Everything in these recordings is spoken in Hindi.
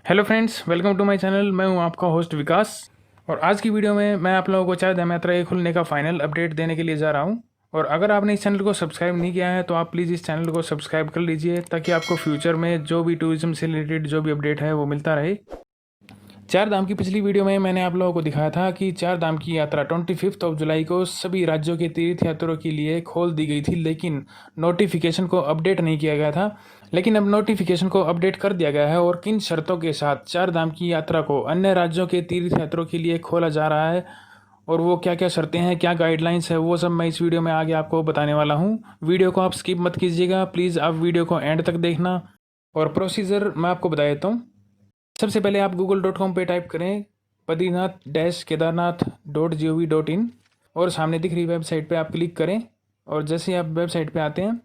Hello friends, welcome to my channel. मैं हूं आपका होस्ट विकास और आज की वीडियो में मैं आप लोगों को चार धाम यात्रा के खुलने का फाइनल अपडेट देने के लिए जा रहा हूं। और अगर आपने इस चैनल को सब्सक्राइब नहीं किया है तो आप प्लीज़ इस चैनल को सब्सक्राइब कर लीजिए ताकि आपको फ्यूचर में जो भी टूरिज्म से रिलेटेड जो भी अपडेट है वो मिलता रहे। चार धाम की पिछली वीडियो में मैंने आप लोगों को दिखाया था कि चार धाम की यात्रा 25 जुलाई को सभी राज्यों के तीर्थ यात्रियों के लिए खोल दी गई थी, लेकिन नोटिफिकेशन को अपडेट नहीं किया गया था। लेकिन अब नोटिफिकेशन को अपडेट कर दिया गया है और किन शर्तों के साथ चार धाम की यात्रा को अन्य राज्यों के तीर्थ यात्रियों के लिए खोला जा रहा है और वो क्या क्या शर्तें हैं, क्या गाइडलाइंस है, वो सब मैं इस वीडियो में आगे आपको बताने वाला हूँ। वीडियो को आप स्किप मत कीजिएगा, प्लीज़ आप वीडियो को एंड तक देखना। और प्रोसीजर मैं आपको बता देता हूँ। सबसे पहले आप google.com पे टाइप करें badrinath-kedarnath.gov.in और सामने दिख रही वेबसाइट पे आप क्लिक करें। और जैसे ही आप वेबसाइट पे आते हैं,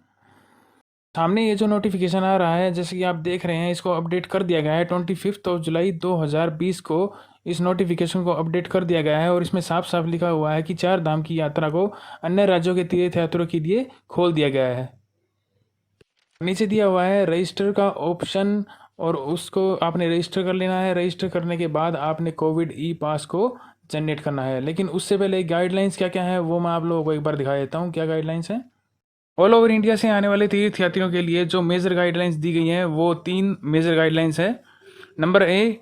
सामने ये जो नोटिफिकेशन आ रहा है, जैसे कि आप देख रहे हैं, इसको अपडेट कर दिया गया है 25 जुलाई 2020 को। इस नोटिफिकेशन को अपडेट कर दिया गया है और इसमें साफ साफ लिखा हुआ है कि चार धाम की यात्रा को अन्य राज्यों के तीर्थ यात्रियों के लिए खोल दिया गया है। नीचे दिया हुआ है रजिस्टर का ऑप्शन और उसको आपने रजिस्टर कर लेना है। रजिस्टर करने के बाद आपने कोविड ई पास को जनरेट करना है। लेकिन उससे पहले गाइडलाइंस क्या क्या है वो मैं आप लोगों को एक बार दिखा देता हूँ। क्या गाइडलाइंस हैं? ऑल ओवर इंडिया से आने वाले तीर्थ यात्रियों के लिए जो मेजर गाइडलाइंस दी गई हैं वो 3 मेजर गाइडलाइंस है। नंबर ए,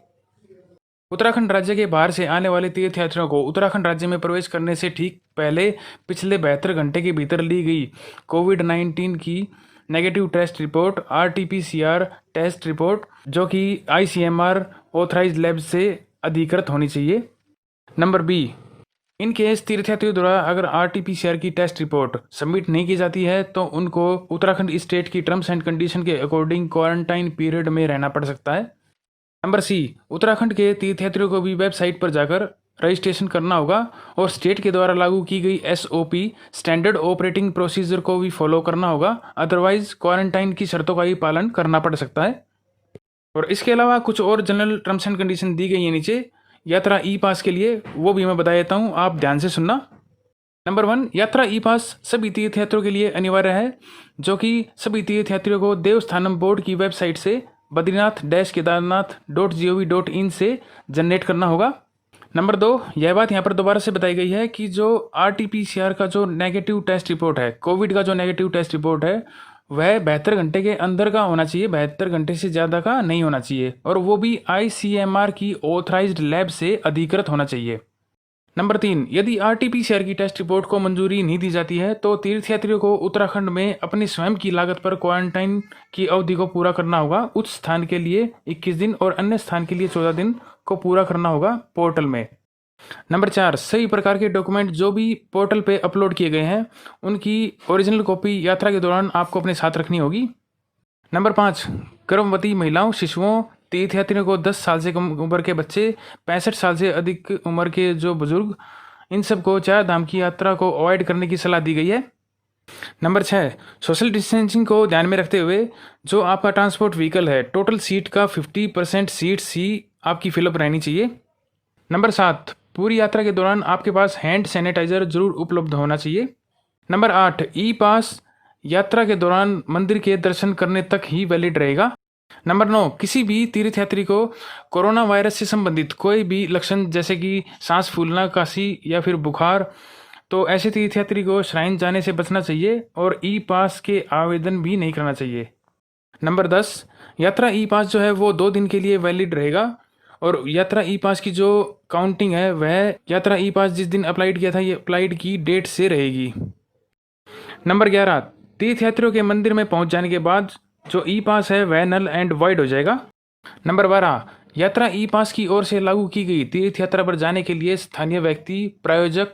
उत्तराखंड राज्य के बाहर से आने वाले तीर्थ यात्रियों को उत्तराखंड राज्य में प्रवेश करने से ठीक पहले पिछले 72 घंटे के भीतर ली गई कोविड-19 की negative test report RT-PCR test report जो कि ICMR ऑथराइज्ड लैब से अधिकृत होनी चाहिए। नंबर बी, इन केस तीर्थयात्रियों द्वारा अगर RT-PCR की टेस्ट रिपोर्ट सबमिट नहीं की जाती है तो उनको उत्तराखंड स्टेट की टर्म्स एंड कंडीशन के अकॉर्डिंग क्वारंटाइन पीरियड में रहना पड़ सकता है। नंबर सी, उत्तराखंड के तीर्थयात्रियों को भी वेबसाइट पर जाकर रजिस्ट्रेशन करना होगा और स्टेट के द्वारा लागू की गई SOP स्टैंडर्ड ऑपरेटिंग प्रोसीजर को भी फॉलो करना होगा, अदरवाइज क्वारंटाइन की शर्तों का ही पालन करना पड़ सकता है। और इसके अलावा कुछ और जनरल टर्म्स एंड कंडीशन दी गई है नीचे यात्रा ई पास के लिए, वो भी मैं बता देता हूँ, आप ध्यान से सुनना। नंबर 1, यात्रा ई पास सभी तीर्थयात्रियों के लिए अनिवार्य है, जो कि सभी तीर्थयात्रियों को देवस्थानम बोर्ड की वेबसाइट से badrinath-kedarnath.gov.in से जनरेट करना होगा। नंबर 2, यह बात यहाँ पर दोबारा से बताई गई है कि जो RT-PCR का जो नेगेटिव टेस्ट रिपोर्ट है, कोविड का जो नेगेटिव टेस्ट रिपोर्ट है, वह 72 घंटे के अंदर का होना चाहिए, 72 घंटे से ज़्यादा का नहीं होना चाहिए, और वो भी ICMR की ऑथराइज्ड लैब से अधिकृत होना चाहिए। नंबर 3, यदि RT-PCR की टेस्ट रिपोर्ट को मंजूरी नहीं दी जाती है तो तीर्थयात्रियों को उत्तराखंड में अपनी स्वयं की लागत पर क्वारंटाइन की अवधि को पूरा करना होगा। उच्च स्थान के लिए 21 दिन और अन्य स्थान के लिए 14 दिन को पूरा करना होगा पोर्टल में। नंबर 4, सभी प्रकार के डॉक्यूमेंट जो भी पोर्टल पे अपलोड किए गए हैं उनकी ओरिजिनल कॉपी यात्रा के दौरान आपको अपने साथ रखनी होगी। नंबर 5, गर्भवती महिलाओं, शिशुओं, तीर्थयात्रियों को 10 साल से कम उम्र के बच्चे, 65 साल से अधिक उम्र के जो बुजुर्ग, इन सबको चार धाम की यात्रा को अवॉइड करने की सलाह दी गई है। नंबर 6, सोशल डिस्टेंसिंग को ध्यान में रखते हुए जो आपका ट्रांसपोर्ट व्हीकल है, टोटल सीट का 50% सीट्स ही आपकी फिलअप रहनी चाहिए। नंबर 7, पूरी यात्रा के दौरान आपके पास हैंड सैनिटाइजर जरूर उपलब्ध होना चाहिए। नंबर 8, ई पास यात्रा के दौरान मंदिर के दर्शन करने तक ही वैलिड रहेगा। नंबर 9, किसी भी तीर्थयात्री को कोरोना वायरस से संबंधित कोई भी लक्षण जैसे कि सांस फूलना, खांसी या फिर बुखार, तो ऐसे तीर्थयात्री को श्राइन जाने से बचना चाहिए और ई पास के आवेदन भी नहीं करना चाहिए। नंबर 10, यात्रा ई पास जो है वो 2 दिन के लिए वैलिड रहेगा और यात्रा ई पास की जो काउंटिंग है वह यात्रा ई पास जिस दिन अप्लाइड किया था ये अप्लाइड की डेट से रहेगी। नंबर 11, तीर्थयात्रियों के मंदिर में पहुंच जाने के बाद जो ई पास है वह नल एंड वाइड हो जाएगा। नंबर 12, यात्रा ई पास की ओर से लागू की गई तीर्थ यात्रा पर जाने के लिए स्थानीय व्यक्ति, प्रायोजक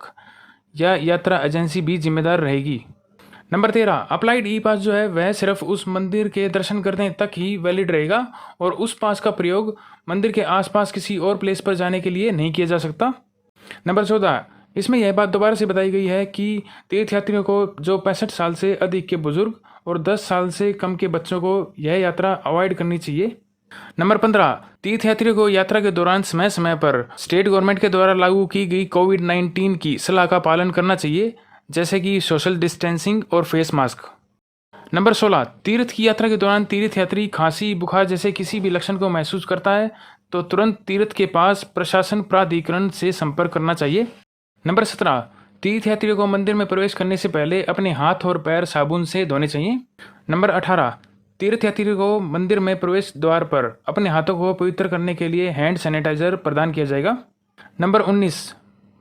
या यात्रा एजेंसी भी जिम्मेदार रहेगी। नंबर 13, अप्लाइड ई पास जो है वह सिर्फ उस मंदिर के दर्शन करने तक ही वैलिड रहेगा और उस पास का प्रयोग मंदिर के आसपास किसी और प्लेस पर जाने के लिए नहीं किया जा सकता। नंबर 14, इसमें यह बात दोबारा से बताई गई है कि तीर्थयात्रियों को जो 65 साल से अधिक के बुजुर्ग और 10 साल से कम के बच्चों को यह यात्रा अवॉइड करनी चाहिए। नंबर 15, तीर्थयात्रियों को यात्रा के दौरान समय समय पर स्टेट गवर्नमेंट के द्वारा लागू की गई कोविड-19 की सलाह का पालन करना चाहिए, जैसे कि सोशल डिस्टेंसिंग और फेस मास्क। नंबर 16, तीर्थ की यात्रा के दौरान तीर्थयात्री खांसी, बुखार जैसे किसी भी लक्षण को महसूस करता है तो तुरंत तीर्थ के पास प्रशासन प्राधिकरण से संपर्क करना चाहिए। नंबर 17, तीर्थ यात्रियों को मंदिर में प्रवेश करने से पहले अपने हाथ और पैर साबुन से धोने चाहिए। नंबर 18, तीर्थ यात्रियों को मंदिर में प्रवेश द्वार पर अपने हाथों को पवित्र करने के लिए हैंड सैनिटाइजर प्रदान किया जाएगा। नंबर 19,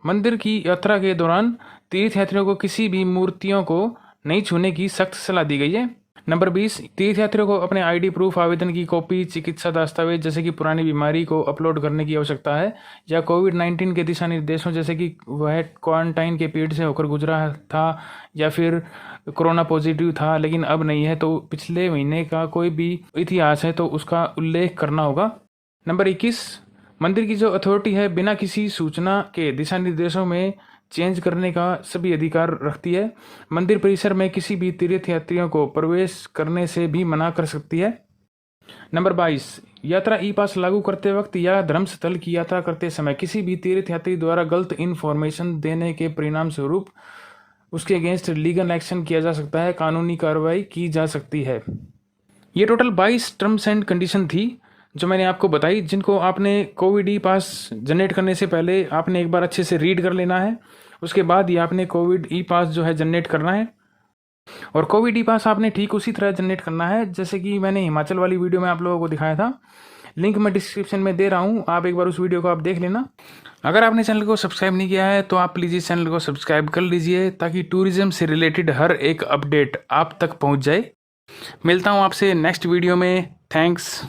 मंदिर की यात्रा के दौरान तीर्थ यात्रियों को किसी भी मूर्तियों को नहीं छूने की सख्त सलाह दी गई है। नंबर 20, तीर्थ यात्रियों को अपने आईडी प्रूफ, आवेदन की कॉपी, चिकित्सा दस्तावेज जैसे कि पुरानी बीमारी को अपलोड करने की आवश्यकता है, या कोविड-19 के दिशा निर्देशों जैसे कि वह क्वारंटाइन के पीरियड से होकर गुजरा था या फिर कोरोना पॉजिटिव था लेकिन अब नहीं है, तो पिछले महीने का कोई भी इतिहास है तो उसका उल्लेख करना होगा। नंबर 21, मंदिर की जो अथॉरिटी है बिना किसी सूचना के दिशा निर्देशों में चेंज करने का सभी अधिकार रखती है। मंदिर परिसर में किसी भी तीर्थ यात्रियों को प्रवेश करने से भी मना कर सकती है। नंबर 22, यात्रा ई पास लागू करते वक्त या धर्मस्थल की यात्रा करते समय किसी भी तीर्थ यात्री द्वारा गलत इन्फॉर्मेशन देने के परिणाम स्वरूप उसके अगेंस्ट लीगल एक्शन किया जा सकता है, कानूनी कार्रवाई की जा सकती है। ये टोटल 22 टर्म्स एंड कंडीशन थी जो मैंने आपको बताई, जिनको आपने कोविड ई पास जनरेट करने से पहले आपने एक बार अच्छे से रीड कर लेना है। उसके बाद ही आपने कोविड ई पास जो है जनरेट करना है, और कोविड ई पास आपने ठीक उसी तरह जनरेट करना है जैसे कि मैंने हिमाचल वाली वीडियो में आप लोगों को दिखाया था। लिंक मैं डिस्क्रिप्शन में दे रहा हूँ, आप एक बार उस वीडियो को आप देख लेना। अगर आपने चैनल को सब्सक्राइब नहीं किया है तो आप प्लीज़ इस चैनल को सब्सक्राइब कर लीजिए ताकि टूरिज्म से रिलेटेड हर एक अपडेट आप तक पहुँच जाए। मिलता हूँ आपसे नेक्स्ट वीडियो में। थैंक्स।